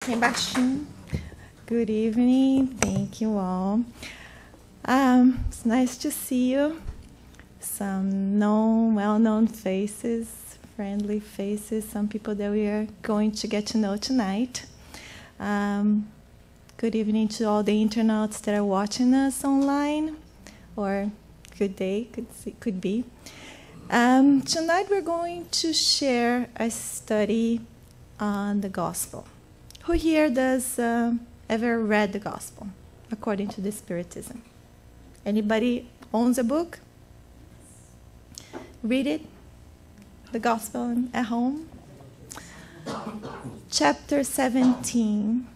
Bem baixinho. Good evening. Thank you all. It's nice to see you. Some well-known faces, friendly faces, some people that we are going to get to know tonight. Good evening to all the internauts that are watching us online, or good day, could be. Tonight we're going to share a study on the gospel. Who here does ever read the gospel according to the Spiritism? Anybody owns a book? Read it? The gospel at home? Chapter 17.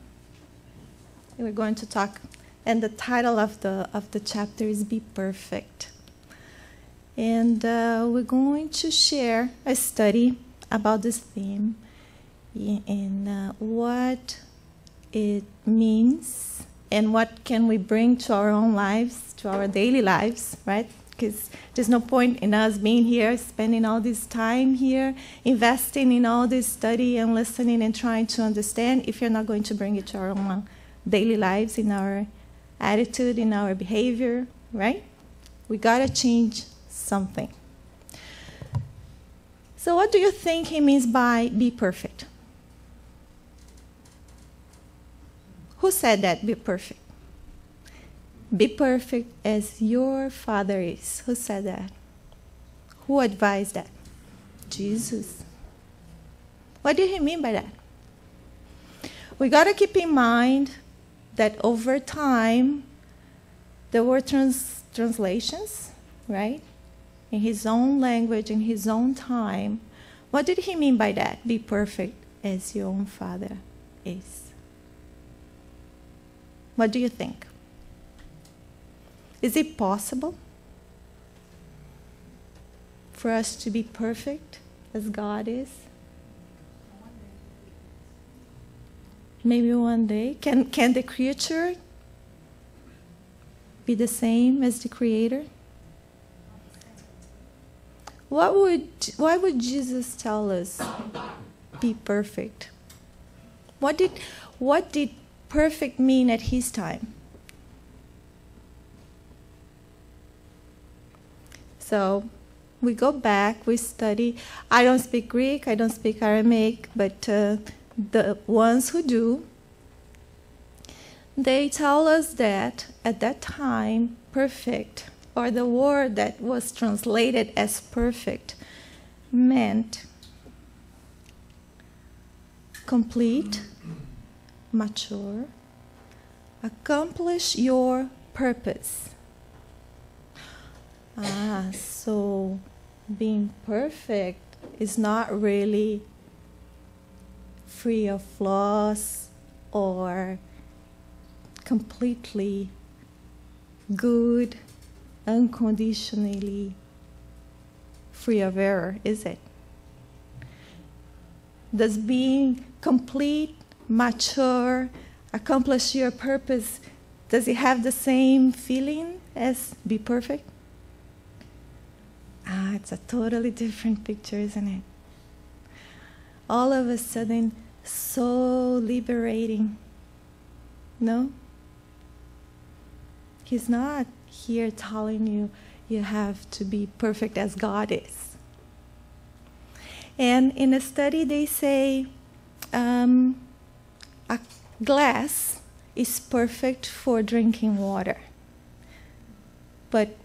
We're going to talk, and the title of the chapter is Be Perfect. And we're going to share a study about this theme and what it means and what can we bring to our own lives, to our daily lives, right? Because there's no point in us being here, spending all this time here, investing in all this study and listening and trying to understand if you're not going to bring it to our own daily lives, in our attitude, in our behavior, right? We got to change something. So what do you think he means by be perfect? Who said that, be perfect? Be perfect as your Father is. Who said that? Who advised that? Jesus. What did he mean by that? We got to keep in mind that over time, there were translations, right? In his own language, in his own time. What did he mean by that? Be perfect as your own Father is. What do you think? Is it possible for us to be perfect as God is? Maybe one day. Can the creature be the same as the Creator? Why would Jesus tell us be perfect? What did perfect mean at his time? So we go back, we study. I don't speak Greek, I don't speak Aramaic, but the ones who do, they tell us that at that time, perfect, or the word that was translated as perfect, meant complete, mature, accomplish your purpose. So being perfect is not really free of flaws or completely good, unconditionally free of error, is it? Does being complete, mature, accomplish your purpose, does it have the same feeling as be perfect? It's a totally different picture, isn't it? All of a sudden, so liberating. No? He's not here telling you you have to be perfect as God is. And in a study, they say a glass is perfect for drinking water, but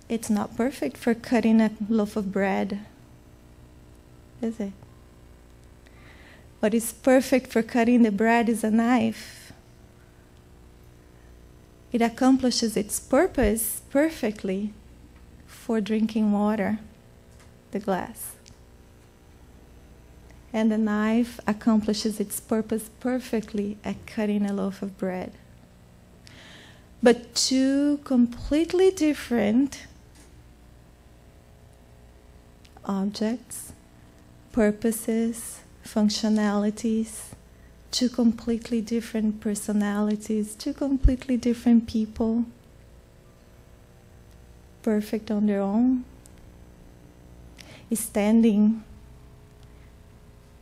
it's not perfect for cutting a loaf of bread, is it? What is perfect for cutting the bread is a knife. It accomplishes its purpose perfectly for drinking water, the glass. And the knife accomplishes its purpose perfectly at cutting a loaf of bread. But two completely different objects, purposes, functionalities, two completely different personalities, two completely different people, perfect on their own, standing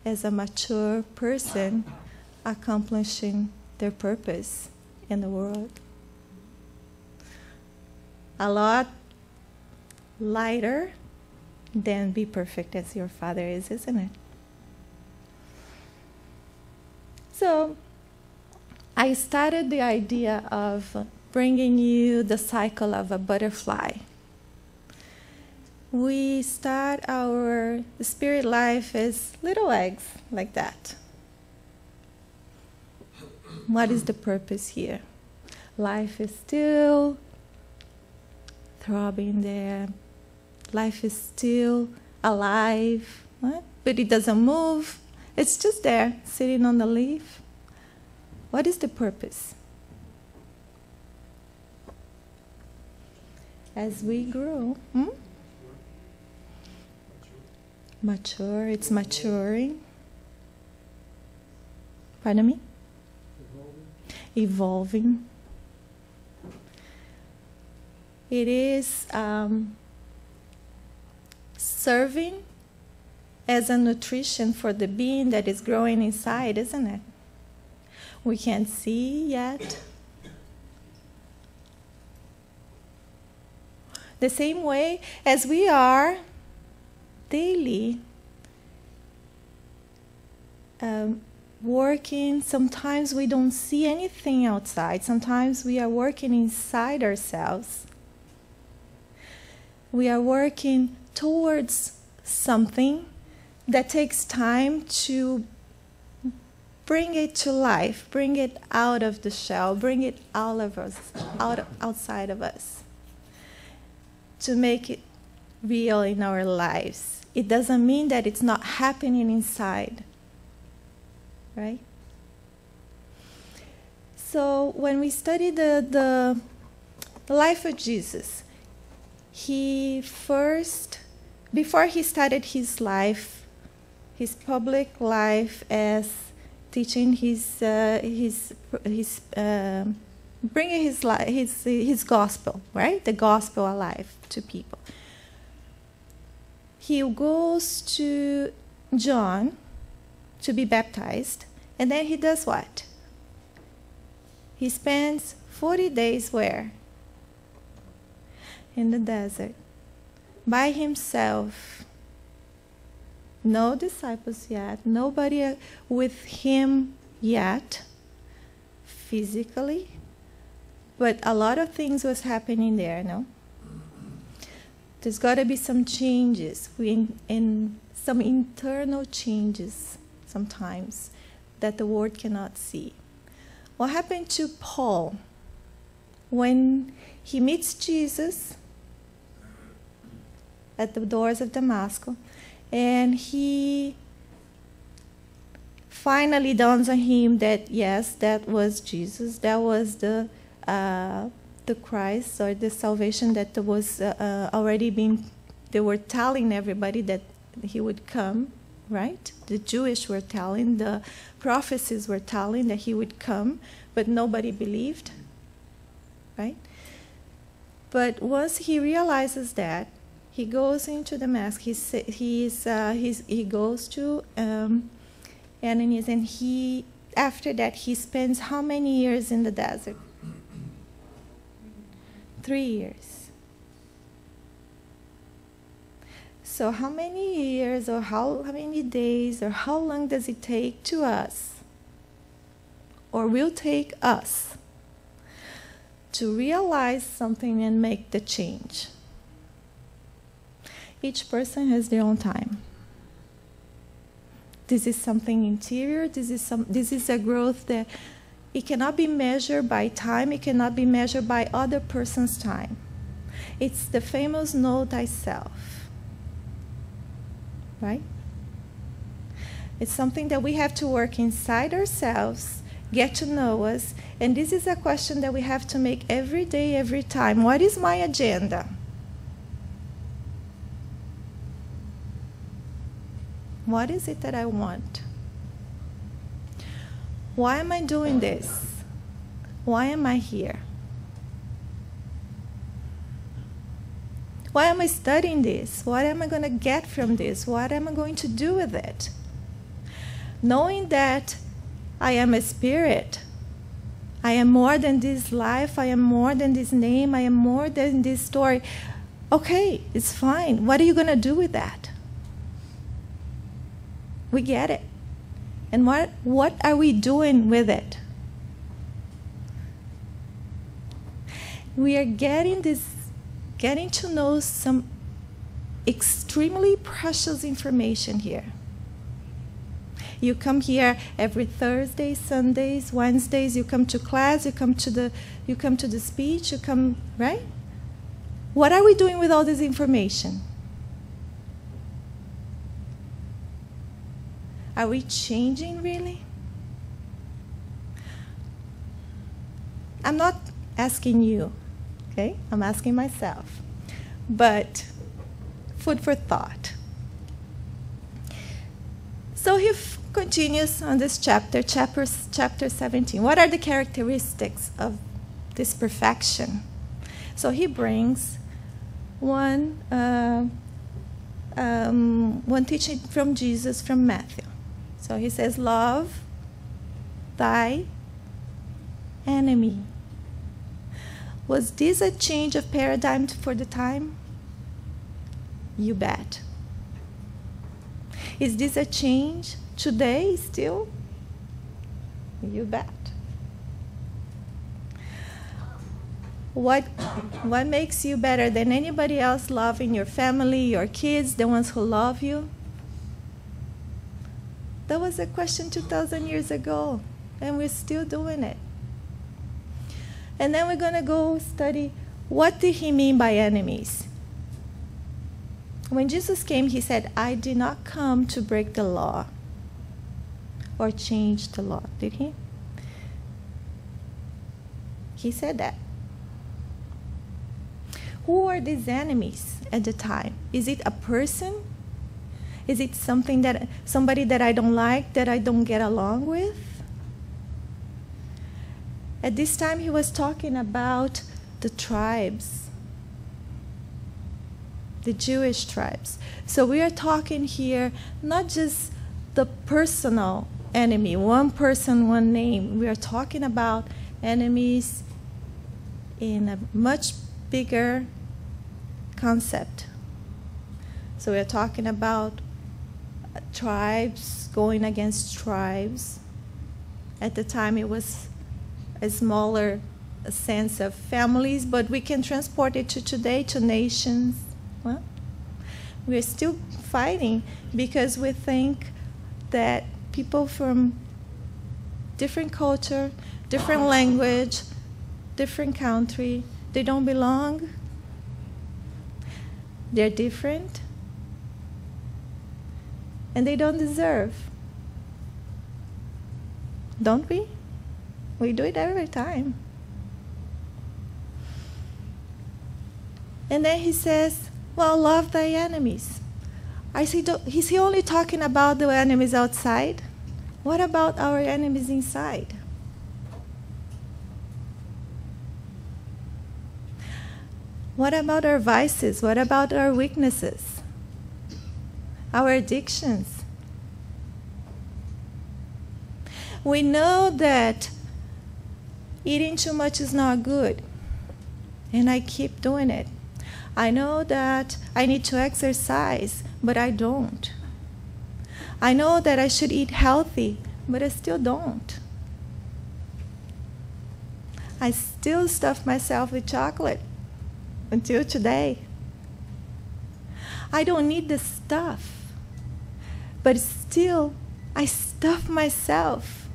as a mature person accomplishing their purpose in the world. A lot lighter than be perfect as your Father is, isn't it? So I started the idea of bringing you the cycle of a butterfly. We start our spirit life as little eggs like that. What is the purpose here? Life is still throbbing there. Life is still alive, right? But it doesn't move. It's just there, sitting on the leaf. What is the purpose? As we grow, mature, it's maturing. Pardon me? Evolving. It is serving as a nutrition for the being that is growing inside, isn't it? We can't see yet. The same way as we are daily working, sometimes we don't see anything outside. Sometimes we are working inside ourselves. We are working towards something that takes time to bring it to life, bring it out of the shell, bring it out of us, outside of us, to make it real in our lives. It doesn't mean that it's not happening inside, right? So when we study the life of Jesus, he first, before he started his life, his public life as teaching bringing his gospel, right? The gospel alive to people. He goes to John to be baptized, and then he does what? He spends 40 days where? In the desert, by himself. No disciples yet, nobody with him yet, physically, but a lot of things was happening there, no? There's got to be some changes, in some internal changes sometimes that the world cannot see. What happened to Paul when he meets Jesus at the doors of Damascus, and he finally dawns on him that yes, that was Jesus, that was the Christ, or the salvation that was already being, they were telling everybody that he would come, right? The Jewish were telling, the prophecies were telling that he would come, but nobody believed, right? But once he realizes that, he goes into Damascus. He goes to Ananias, and after that he spends how many years in the desert? 3 years. So how many years, or how many days, or how long does it take to us, or will take us, to realize something and make the change? Each person has their own time. This is something interior. This is a growth that it cannot be measured by time. It cannot be measured by other person's time. It's the famous know thyself, right? It's something that we have to work inside ourselves, get to know us, and this is a question that we have to make every day, every time. What is my agenda? What is it that I want? Why am I doing this? Why am I here? Why am I studying this? What am I going to get from this? What am I going to do with it? Knowing that I am a spirit. I am more than this life. I am more than this name. I am more than this story. Okay, it's fine. What are you going to do with that? We get it. And what are we doing with it? We are getting to know some extremely precious information here. You come here every Thursday, Sundays, Wednesdays. You come to class. You come to the speech. You come, right? What are we doing with all this information? Are we changing really? I'm not asking you, okay? I'm asking myself. But food for thought. So he continues on this chapter 17. What are the characteristics of this perfection? So he brings one teaching from Jesus from Matthew. So he says, love thy enemy. Was this a change of paradigm for the time? You bet. Is this a change today still? You bet. What makes you better than anybody else loving your family, your kids, the ones who love you? That was a question 2,000 years ago, and we're still doing it. And then we're going to go study, what did he mean by enemies? When Jesus came, he said, I did not come to break the law or change the law. Did he? He said that. Who are these enemies at the time? Is it a person? Is it somebody that I don't like, that I don't get along with? At this time, he was talking about the tribes, the Jewish tribes. So we are talking here not just the personal enemy, one person, one name. We are talking about enemies in a much bigger concept. So we are talking about tribes going against tribes. At the time, it was a smaller sense of families, but we can transport it to today, to nations. Well, we're still fighting because we think that people from different culture, different language, different country, they don't belong. They're different. And they don't deserve. Don't we? We do it every time. And then he says, well, love thy enemies. Is he only talking about the enemies outside? What about our enemies inside? What about our vices? What about our weaknesses? Our addictions? We know that eating too much is not good, and I keep doing it. I know that I need to exercise, but I don't. I know that I should eat healthy, but I still don't. I still stuff myself with chocolate until today. I don't need the stuff, but still I stuff myself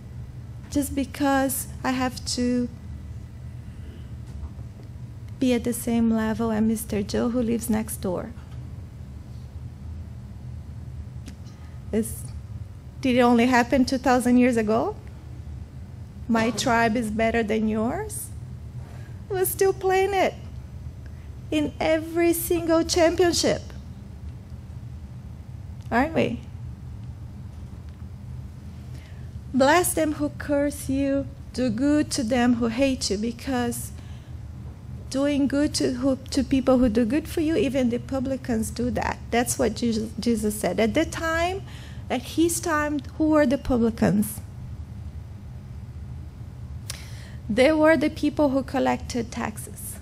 just because I have to be at the same level as Mr. Joe who lives next door. Did it only happen 2,000 years ago? My tribe is better than yours? We're still playing it in every single championship, aren't we? Bless them who curse you, do good to them who hate you, because doing good to people who do good for you, even the publicans do that. That's what Jesus said. At his time, who were the publicans? They were the people who collected taxes.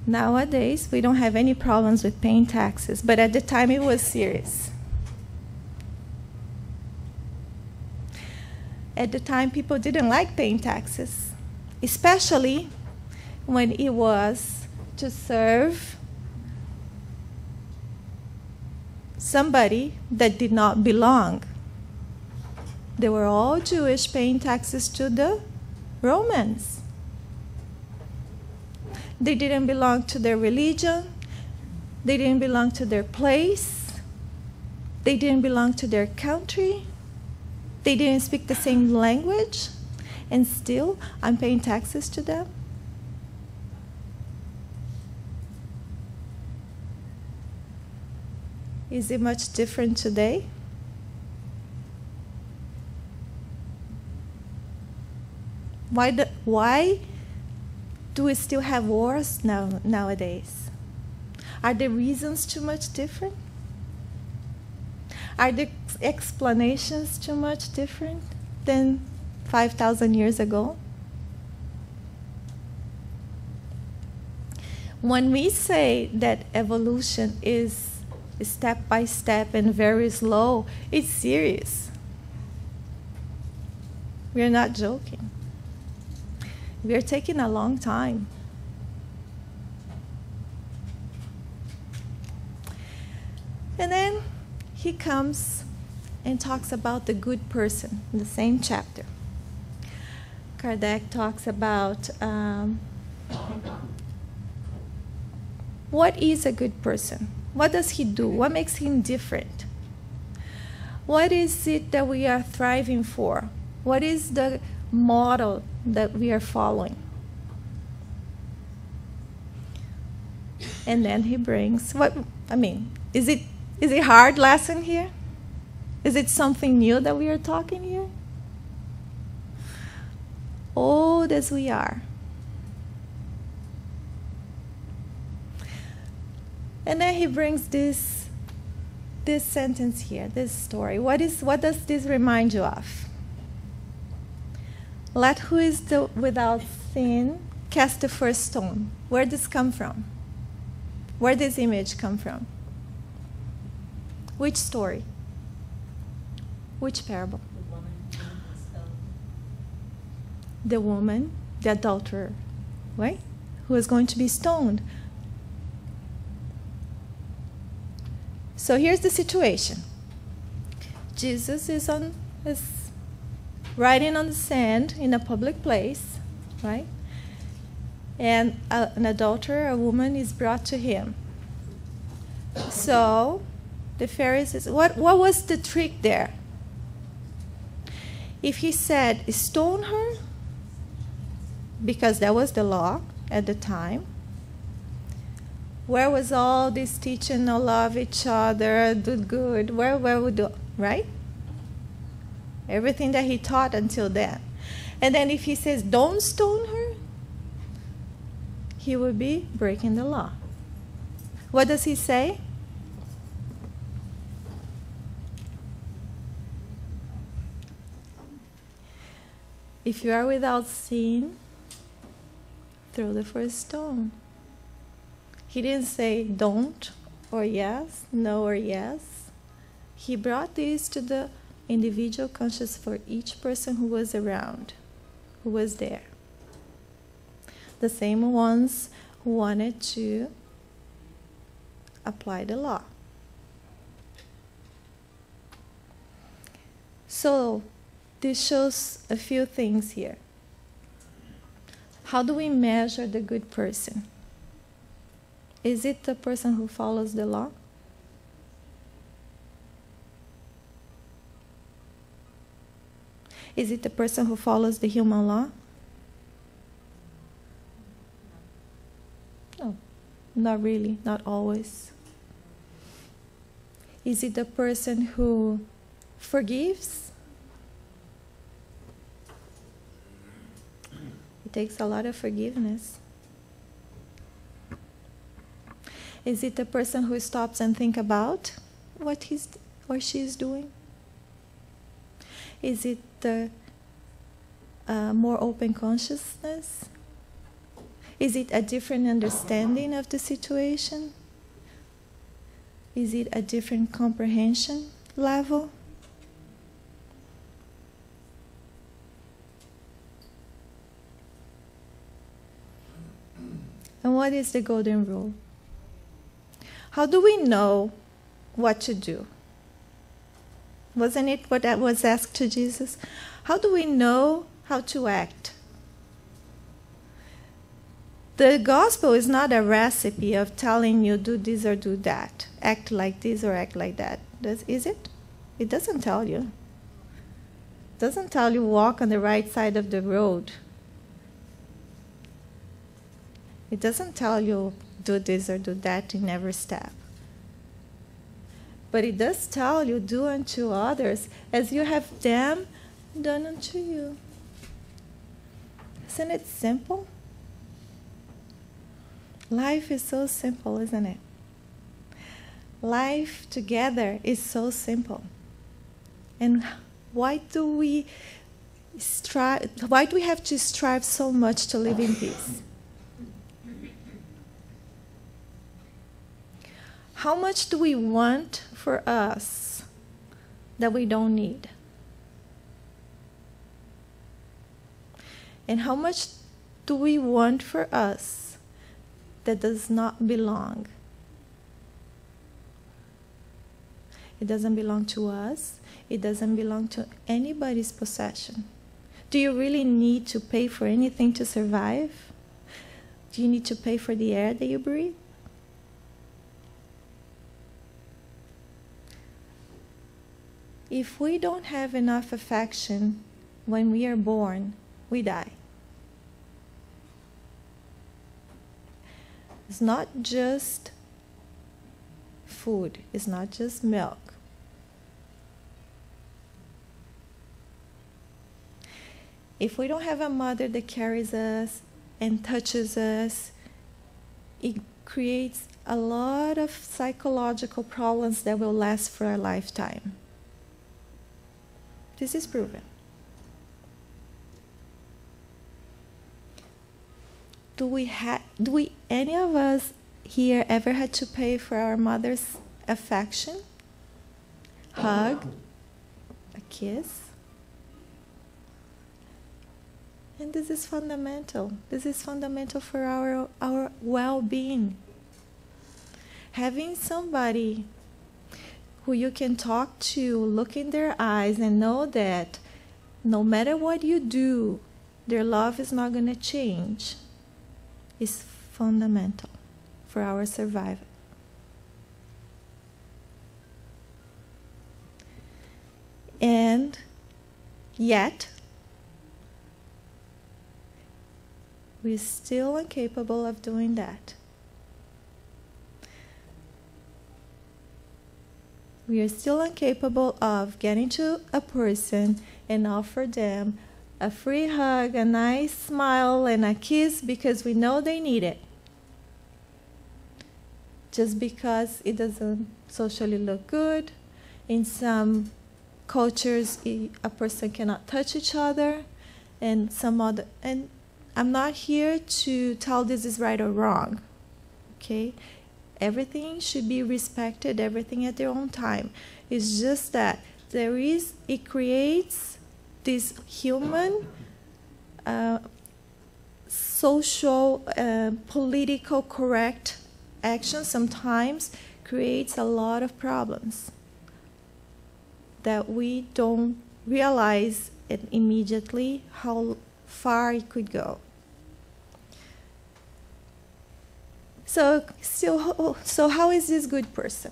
Nowadays, we don't have any problems with paying taxes, but at the time it was serious. At the time, people didn't like paying taxes, especially when it was to serve somebody that did not belong. They were all Jewish, paying taxes to the Romans. They didn't belong to their religion. They didn't belong to their place. They didn't belong to their country. They didn't speak the same language. And still, I'm paying taxes to them. Is it much different today? Why do we still have wars nowadays? Are the reasons too much different? Are the explanations too much different than 5,000 years ago? When we say that evolution is step by step and very slow, it's serious. We're not joking. We are taking a long time. And then he comes and talks about the good person in the same chapter. Kardec talks about what is a good person? What does he do? What makes him different? What is it that we are thriving for? What is the model that we are following? And then he brings is it hard lesson here? Is it something new that we are talking here? Old as we are. And then he brings this sentence here, this story. What does this remind you of? Let who is without sin cast the first stone. Where does this come from? Where does this image come from? Which story? Which parable? The woman, the adulterer, right? Who is going to be stoned. So here's the situation. Jesus is writing on the sand in a public place, right? And an adulterer, a woman, is brought to him. So the Pharisees, what was the trick there? If he said, stone her, because that was the law at the time, where was all this teaching, no, love each other, do good, where would do, right? Everything that he taught until then. And then if he says, don't stone her, he would be breaking the law. What does he say? If you are without sin, throw the first stone. He didn't say don't or yes, no or yes. He brought this to the individual conscious for each person who was around, who was there. The same ones who wanted to apply the law. So this shows a few things here. How do we measure the good person? Is it the person who follows the law? Is it the person who follows the human law? No, not really, not always. Is it the person who forgives? It takes a lot of forgiveness. Is it the person who stops and thinks about what he's or she's doing? Is it the more open consciousness? Is it a different understanding of the situation? Is it a different comprehension level? And what is the golden rule? How do we know what to do? Wasn't it what that was asked to Jesus? How do we know how to act? The gospel is not a recipe of telling you do this or do that, act like this or act like that. Is it? It doesn't tell you. It doesn't tell you walk on the right side of the road. It doesn't tell you do this or do that in every step. But it does tell you do unto others as you have them done unto you. Isn't it simple? Life is so simple, isn't it? Life together is so simple. And why do we have to strive so much to live in peace? How much do we want for us that we don't need? And how much do we want for us that does not belong? It doesn't belong to us. It doesn't belong to anybody's possession. Do you really need to pay for anything to survive? Do you need to pay for the air that you breathe? If we don't have enough affection when we are born, we die. It's not just food. It's not just milk. If we don't have a mother that carries us and touches us, it creates a lot of psychological problems that will last for a lifetime. This is proven. Do we any of us here ever had to pay for our mother's affection? Hug? A kiss? And this is fundamental. This is fundamental for our well-being. Having somebody who you can talk to, look in their eyes and know that no matter what you do, their love is not going to change, is fundamental for our survival. And yet, we're still incapable of doing that. We are still incapable of getting to a person and offer them a free hug, a nice smile, and a kiss because we know they need it. Just because it doesn't socially look good. In some cultures, a person cannot touch each other, and I'm not here to tell this is right or wrong. Okay? Everything should be respected, everything at their own time. It's just that it creates this human, social, political correct action sometimes creates a lot of problems that we don't realize it immediately how far it could go. So how is this good person?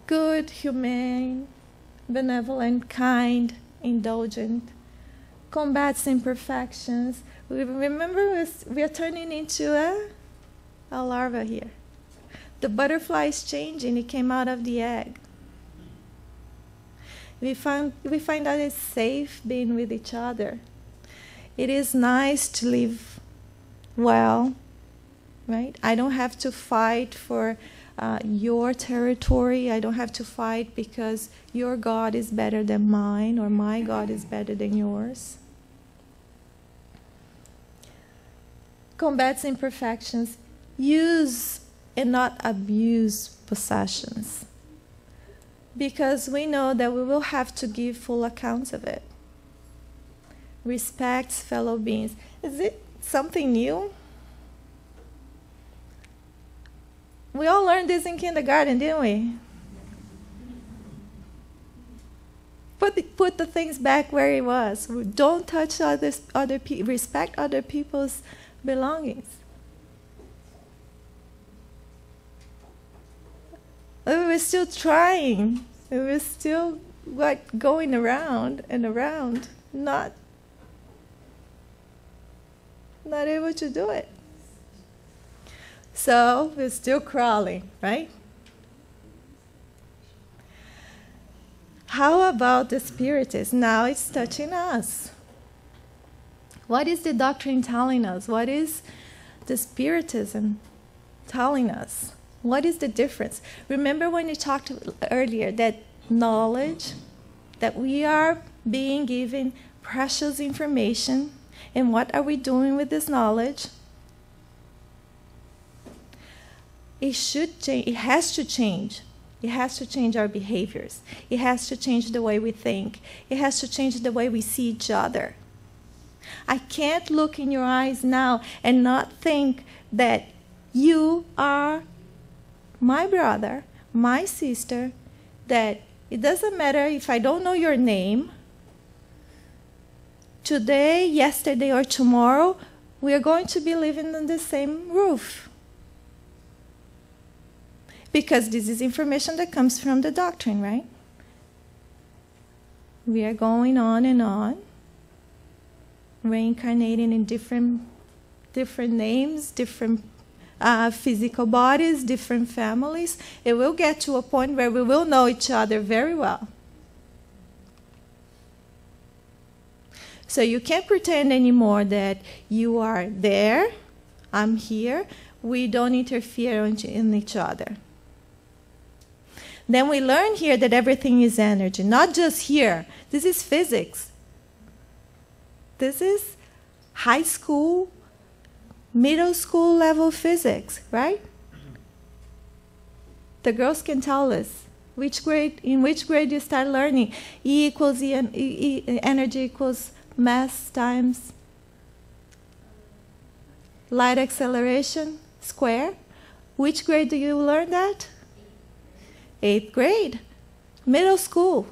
Good, humane, benevolent, kind, indulgent, combats imperfections. Remember, we are turning into a larva here. The butterfly is changing. It came out of the egg. We find that it's safe being with each other. It is nice to live well. Right? I don't have to fight for your territory. I don't have to fight because your God is better than mine or my God is better than yours. combats imperfections, use and not abuse possessions. Because we know that we will have to give full accounts of it. Respects fellow beings. Is it something new? We all learned this in kindergarten, didn't we? Put the things back where it was. Don't touch respect other people's belongings. We were still trying. We were still going around and around, not able to do it. So we're still crawling, right? How about the Spiritists? Now it's touching us. What is the doctrine telling us? What is the Spiritism telling us? What is the difference? Remember when you talked earlier that knowledge, that we are being given precious information, and what are we doing with this knowledge? It should change. It has to change. It has to change our behaviors. It has to change the way we think. It has to change the way we see each other. I can't look in your eyes now and not think that you are my brother, my sister, that it doesn't matter if I don't know your name. Today, yesterday, or tomorrow, we are going to be living under the same roof. Because this is information that comes from the doctrine, right? We are going on and on, reincarnating in different names, different physical bodies, different families. It will get to a point where we will know each other very well. So you can't pretend anymore that you are there, I'm here, we don't interfere in each other. Then we learn here that everything is energy, not just here. This is physics. This is high school, middle school level physics, right? The girls can tell us in which grade you start learning. E equals energy equals mass times light acceleration square. Which grade do you learn that? 8th grade, middle school.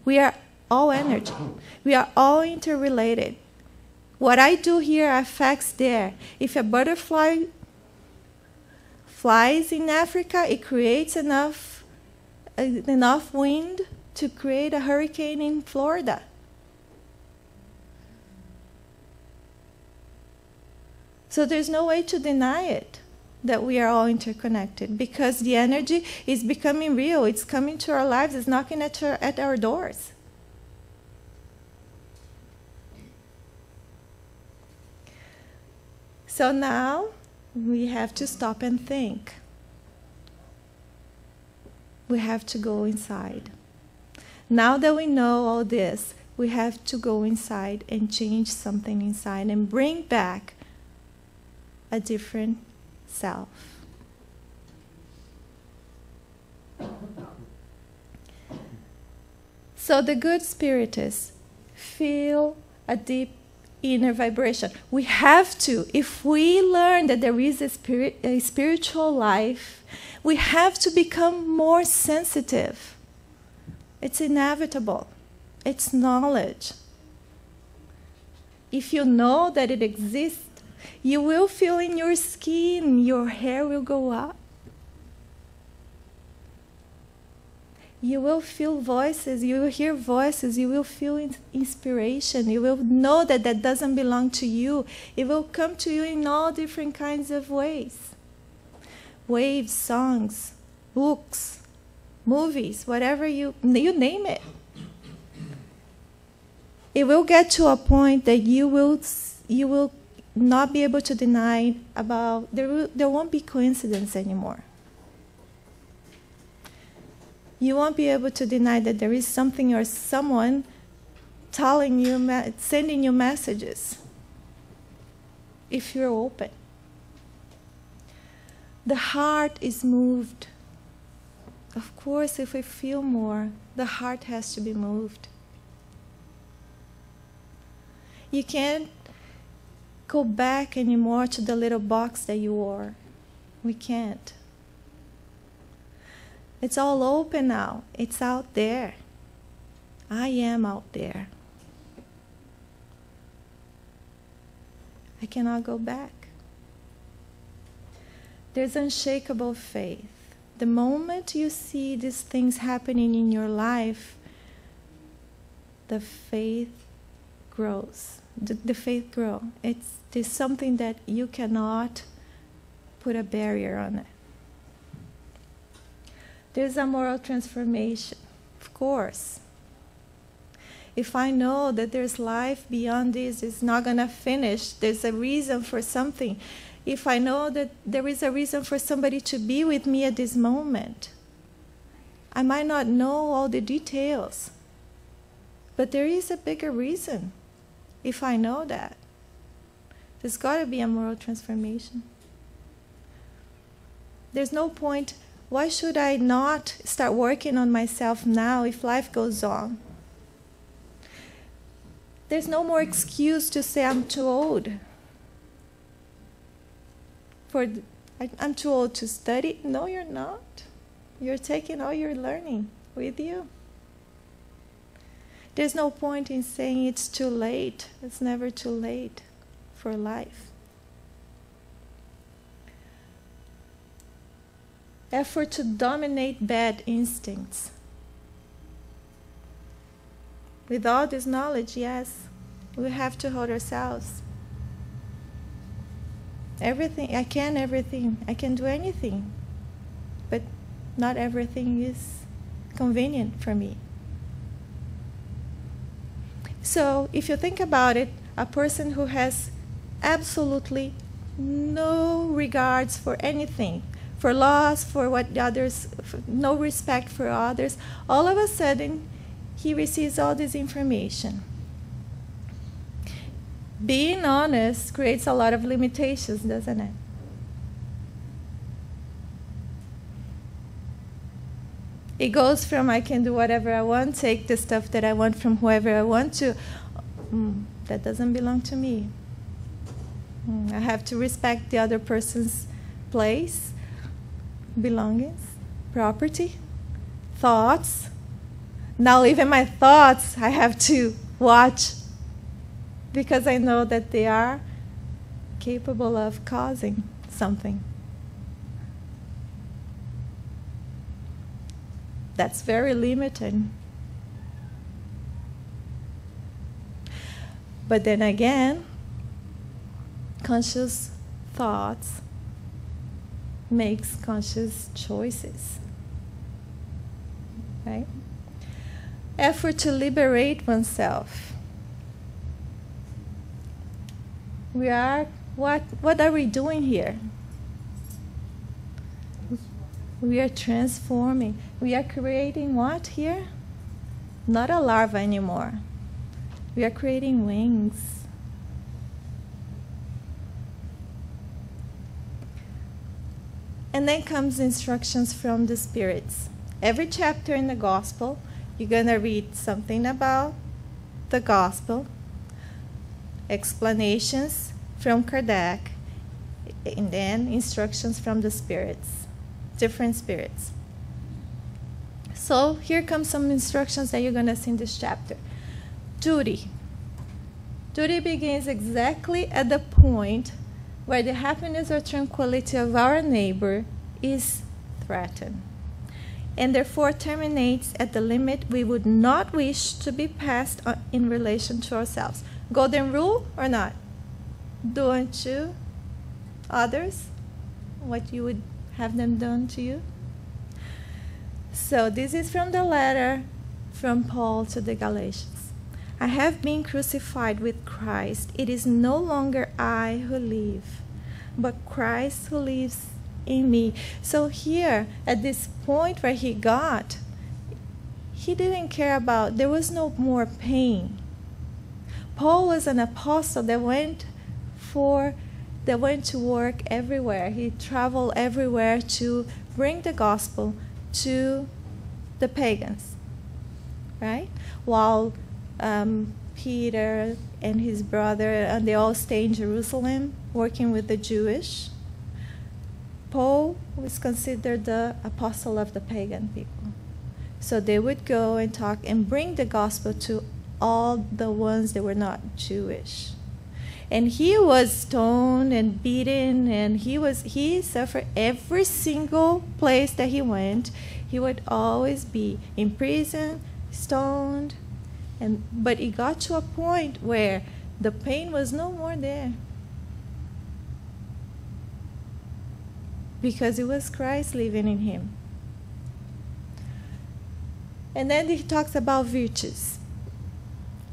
We are all energy. We are all interrelated. What I do here affects there. If a butterfly flies in Africa, it creates enough wind to create a hurricane in Florida. So there's no way to deny it, that we are all interconnected, because the energy is becoming real. It's coming to our lives. It's knocking at our doors. So now we have to stop and think. We have to go inside. Now that we know all this, we have to go inside and change something inside and bring back a different self. So the good Spiritists feel a deep inner vibration. We have to. If we learn that there is a spiritual life, we have to become more sensitive. It's inevitable. It's knowledge. If you know that it exists, you will feel in your skin, your hair will go up. You will feel voices, you will hear voices, you will feel inspiration. You will know that that doesn't belong to you. It will come to you in all different kinds of ways. Waves, songs, books, movies, whatever you name it. It will get to a point that you will not be able to deny about, there won't be coincidence anymore. You won't be able to deny that there is something or someone telling you, sending you messages. if you're open. The heart is moved. Of course, if we feel more, the heart has to be moved. You can't go back anymore to the little box that you wore. We can't. It's all open now. It's out there. I am out there. I cannot go back. There's unshakable faith. The moment you see these things happening in your life, the faith grows. The faith grows. There's something that you cannot put a barrier on it. There's a moral transformation, of course. If I know that there's life beyond this, it's not going to finish, there's a reason for something. If I know that there is a reason for somebody to be with me at this moment, I might not know all the details, but there is a bigger reason. If I know that, there's got to be a moral transformation. There's no point. Why should I not start working on myself now if life goes on? There's no more excuse to say I'm too old. I'm too old to study. No, you're not. You're taking all your learning with you. There's no point in saying it's too late. It's never too late for life. Effort to dominate bad instincts. With all this knowledge, yes, we have to hold ourselves. Everything, I can do anything, but not everything is convenient for me. So if you think about it, a person who has absolutely no regards for anything, for laws, for what others, no respect for others, all of a sudden he receives all this information. Being honest creates a lot of limitations, doesn't it? It goes from I can do whatever I want, take the stuff that I want from whoever I want to, that doesn't belong to me. I have to respect the other person's place, belongings, property, thoughts. Now even my thoughts I have to watch because I know that they are capable of causing something. That's very limited. But then again, conscious thoughts makes conscious choices. Right? Effort to liberate oneself. What are we doing here? We are transforming. We are creating what here? Not a larva anymore. We are creating wings. And then comes instructions from the spirits. Every chapter in the gospel, you're going to read something about the gospel, explanations from Kardec, and then instructions from the spirits, different spirits. So here comes some instructions that you're going to see in this chapter. Duty. Duty begins exactly at the point where the happiness or tranquility of our neighbor is threatened, and therefore terminates at the limit we would not wish to be passed in relation to ourselves. Golden rule or not? Do unto others what you would have them done to you. So this is from the letter from Paul to the Galatians. I have been crucified with Christ. It is no longer I who live, but Christ who lives in me. So here, at this point where he got, he didn't care about, there was no more pain. Paul was an apostle that went for that went to work everywhere. He traveled everywhere to bring the gospel to the pagans, right? While Peter and his brother, and they all stay in Jerusalem working with the Jewish. Paul was considered the apostle of the pagan people. So they would go and talk and bring the gospel to all the ones that were not Jewish. And he was stoned and beaten, and he suffered every single place that he went. He would always be in prison, stoned, but it got to a point where the pain was no more there. Because it was Christ living in him. And then he talks about virtues.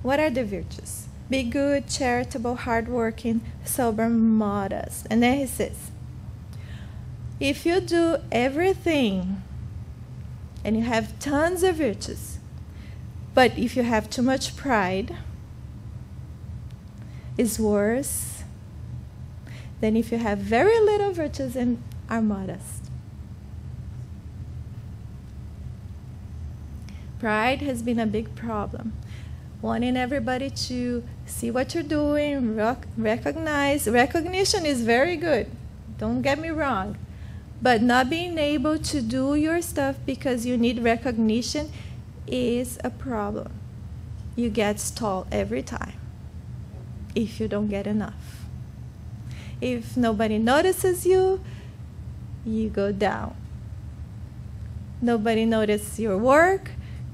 What are the virtues? Be good, charitable, hardworking, sober, modest. And then he says, if you do everything and you have tons of virtues, but if you have too much pride, it's worse than if you have very little virtues and are modest. Pride has been a big problem. Wanting everybody to see what you're doing, recognize. Recognition is very good. Don't get me wrong. But not being able to do your stuff because you need recognition is a problem. You get stalled every time if you don't get enough. If nobody notices you, you go down. Nobody notices your work,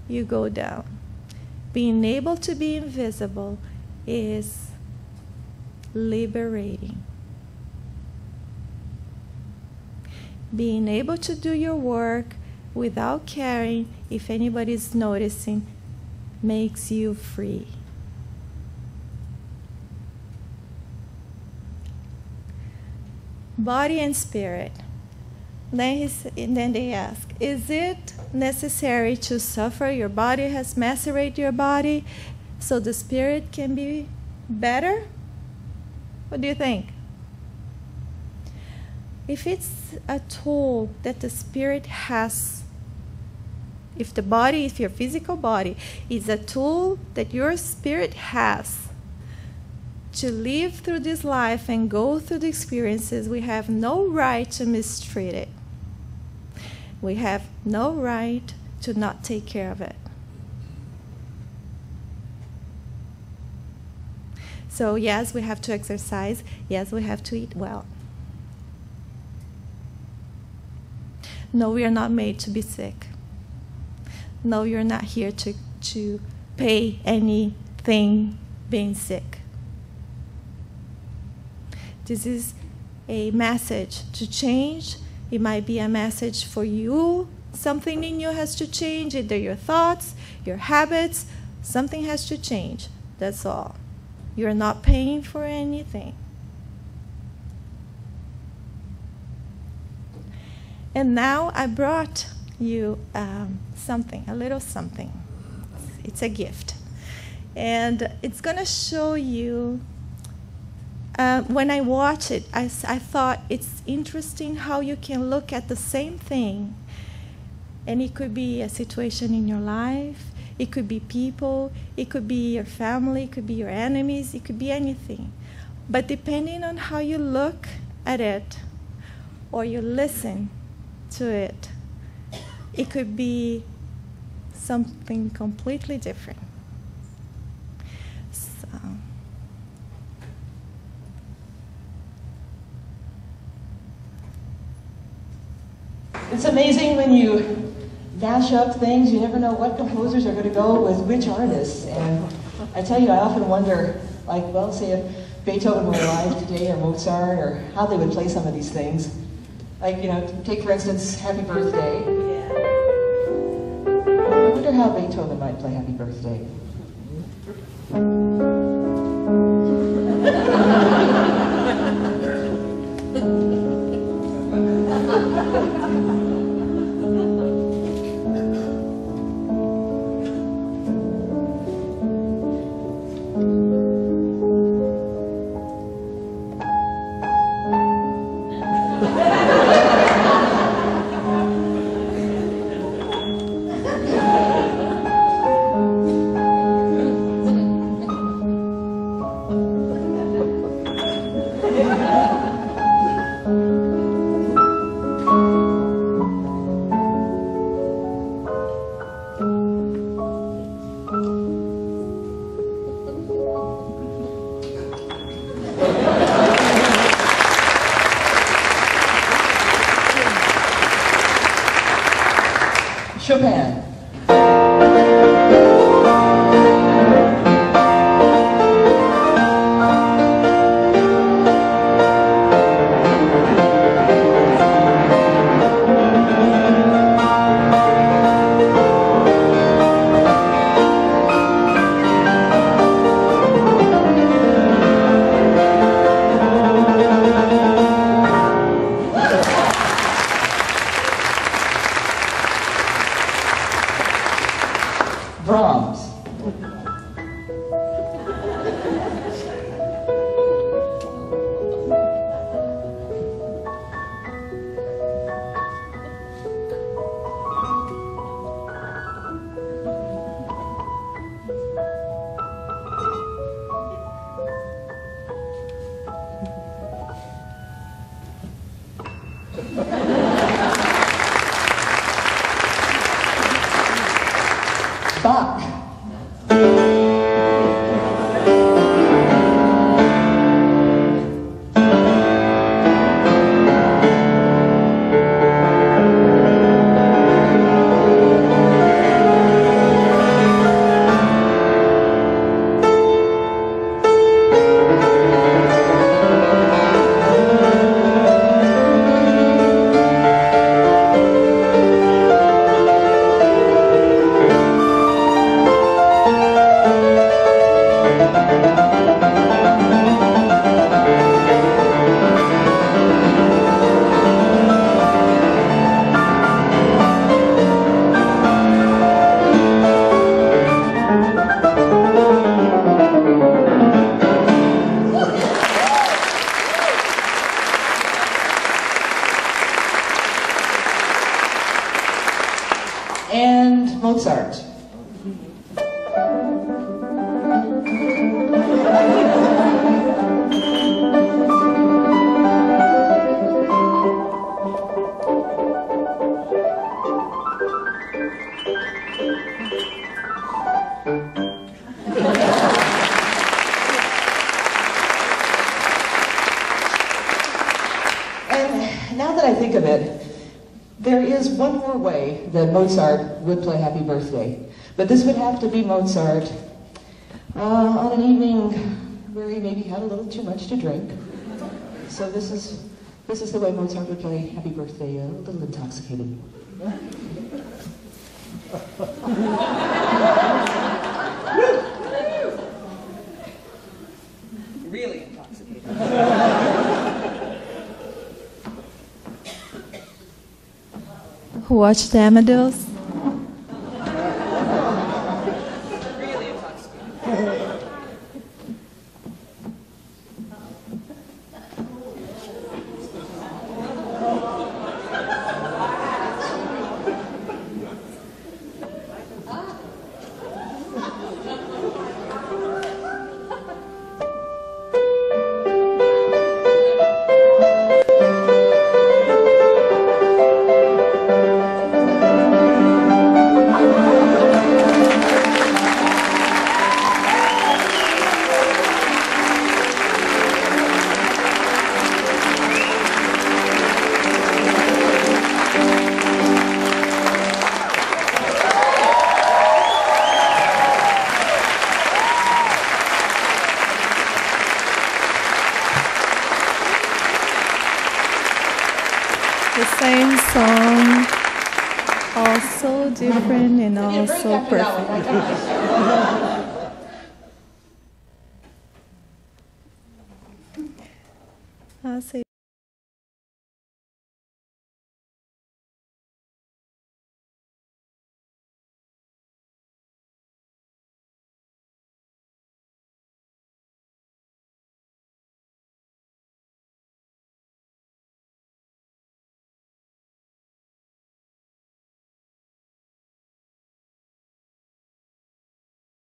you go down. Being able to be invisible is liberating. Being able to do your work without caring if anybody's noticing makes you free. Body and spirit. Then they ask, is it necessary to suffer? Your body has macerated your body so the spirit can be better? What do you think? If it's a tool that the spirit has, if your physical body is a tool that your spirit has to live through this life and go through the experiences, we have no right to mistreat it. We have no right to not take care of it. So yes, we have to exercise. Yes, we have to eat well. No, we are not made to be sick. No, you're not here to pay anything being sick. This is a message to change. It might be a message for you. Something in you has to change, either your thoughts, your habits. Something has to change. That's all. You're not paying for anything. And now I brought you something, a little something. It's a gift. And it's going to show you. When I watch it, I thought it's interesting how you can look at the same thing. And it could be a situation in your life. It could be people. It could be your family. It could be your enemies. It could be anything. But depending on how you look at it or you listen to it, it could be something completely different. It's amazing when you dash up things, you never know what composers are going to go with which artists. And I tell you, I often wonder, like, well, say if Beethoven were alive today, or Mozart, or how they would play some of these things. Like, you know, take for instance, Happy Birthday. I wonder how Beethoven might play Happy Birthday. Now that I think of it, there is one more way that Mozart would play Happy Birthday. But this would have to be Mozart on an evening where he maybe had a little too much to drink. So this is the way Mozart would play Happy Birthday, a little intoxicated. Really intoxicated. Who watched the Amadeus? Really intoxicated. The same song, also different and also perfect. I'll say